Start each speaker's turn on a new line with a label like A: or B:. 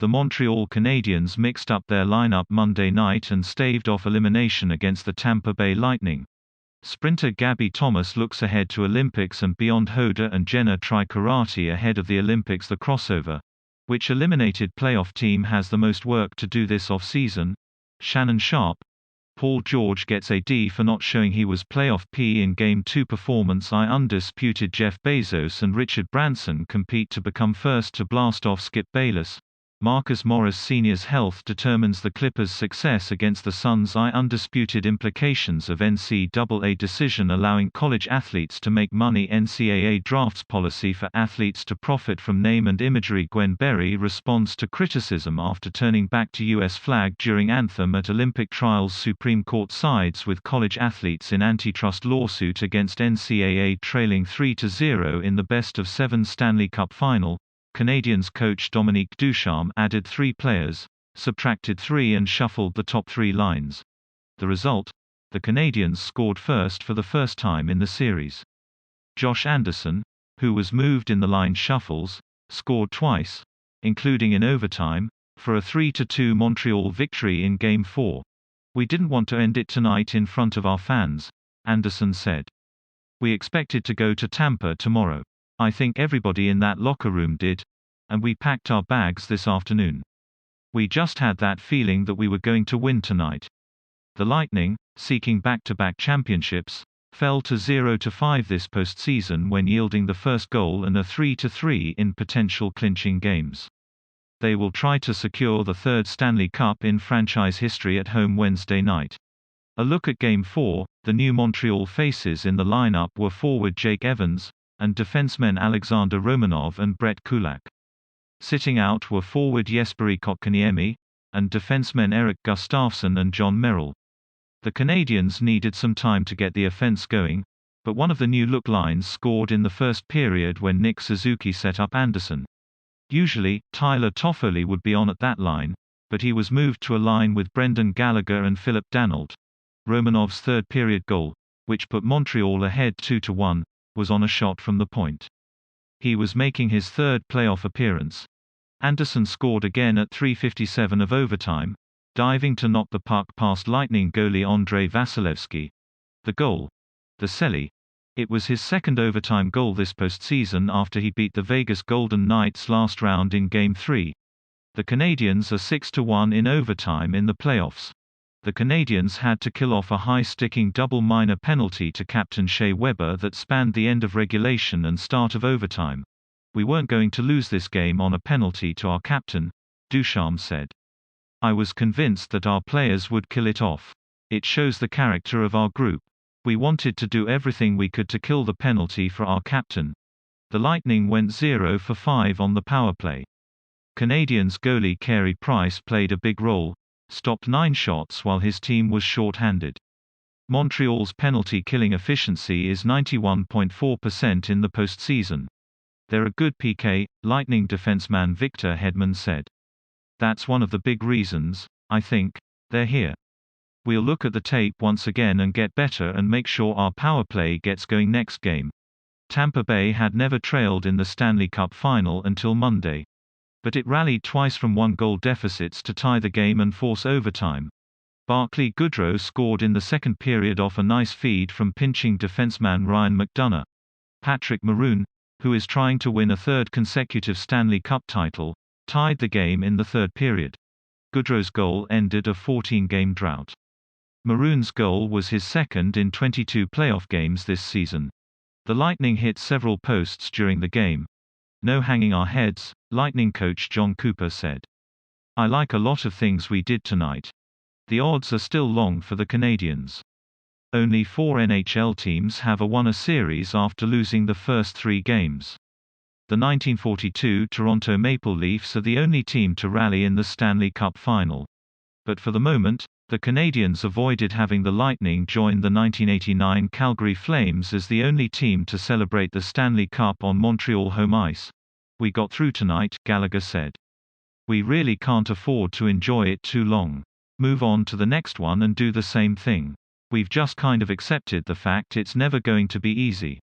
A: The Montreal Canadiens mixed up their lineup Monday night and staved off elimination against the Tampa Bay Lightning. Sprinter Gabby Thomas looks ahead to Olympics and beyondHoda and Jenna try karate ahead of the OlympicsThe Crossover. Which eliminated playoff team has the most work to do this off-season? Shannon Sharp. Paul George gets a D for not showing he was playoff P in Game 2 performance. Undisputed Jeff Bezos and Richard Branson compete to become first to blast off Skip Bayless. Marcus Morris Sr.'s health determines the Clippers' success against the Suns. Undisputed implications of NCAA decision allowing college athletes to make money. NCAA drafts policy for athletes to profit from name and imagery. Gwen Berry responds to criticism after turning back to U.S. flag during anthem at Olympic trials. Supreme Court sides with college athletes in antitrust lawsuit against NCAA, trailing 3-0 in the best-of-7 Stanley Cup Final. Canadiens coach Dominique Ducharme added 3 players, subtracted 3 and shuffled the top 3 lines. The result? The Canadiens scored first for the first time in the series. Josh Anderson, who was moved in the line shuffles, scored twice, including in overtime, for a 3-2 Montreal victory in Game 4. "We didn't want to end it tonight in front of our fans," Anderson said. "We expected to go to Tampa tomorrow. I think everybody in that locker room did. And we packed our bags this afternoon. We just had that feeling that we were going to win tonight." The Lightning, seeking back-to-back championships, fell to 0-5 this postseason when yielding the first goal and a 3-3 in potential clinching games. They will try to secure the third Stanley Cup in franchise history at home Wednesday night. A look at Game 4, the new Montreal faces in the lineup were forward Jake Evans, and defensemen Alexander Romanov and Brett Kulak. Sitting out were forward Jesperi Kotkaniemi, and defensemen Eric Gustafsson and John Merrill. The Canadiens needed some time to get the offense going, but one of the new look lines scored in the first period when Nick Suzuki set up Anderson. Usually, Tyler Toffoli would be on at that line, but he was moved to a line with Brendan Gallagher and Philip Danault. Romanov's third period goal, which put Montreal ahead 2-1, was on a shot from the point. He was making his third playoff appearance. Anderson scored again at 3:57 of overtime, diving to knock the puck past Lightning goalie Andrei Vasilevsky. The goal? The Selly. It was his second overtime goal this postseason after he beat the Vegas Golden Knights last round in Game 3. The Canadiens are 6-1 in overtime in the playoffs. The Canadiens had to kill off a high-sticking double minor penalty to captain Shea Weber that spanned the end of regulation and start of overtime. "We weren't going to lose this game on a penalty to our captain," Ducharme said. "I was convinced that our players would kill it off. It shows the character of our group. We wanted to do everything we could to kill the penalty for our captain." The Lightning went 0 for 5 on the power play. Canadiens goalie Carey Price played a big role, stopped 9 shots while his team was short-handed. Montreal's penalty-killing efficiency is 91.4% in the postseason. "They're a good PK," Lightning defenseman Victor Hedman said. "That's one of the big reasons, I think, they're here. We'll look at the tape once again and get better and make sure our power play gets going next game." Tampa Bay had never trailed in the Stanley Cup Final until Monday. But it rallied twice from 1-goal deficits to tie the game and force overtime. Barclay Goodrow scored in the second period off a nice feed from pinching defenseman Ryan McDonough. Patrick Maroon, who is trying to win a third consecutive Stanley Cup title, tied the game in the third period. Goodrow's goal ended a 14-game drought. Maroon's goal was his second in 22 playoff games this season. The Lightning hit several posts during the game. "No hanging our heads," Lightning coach John Cooper said. "I like a lot of things we did tonight. The odds are still long for the Canadiens. Only 4 NHL teams have won a series after losing the first 3 games. The 1942 Toronto Maple Leafs are the only team to rally in the Stanley Cup Final. But for the moment, the Canadiens avoided having the Lightning join the 1989 Calgary Flames as the only team to celebrate the Stanley Cup on Montreal home ice. "We got through tonight," Gallagher said. "We really can't afford to enjoy it too long. Move on to the next one and do the same thing. We've just kind of accepted the fact it's never going to be easy."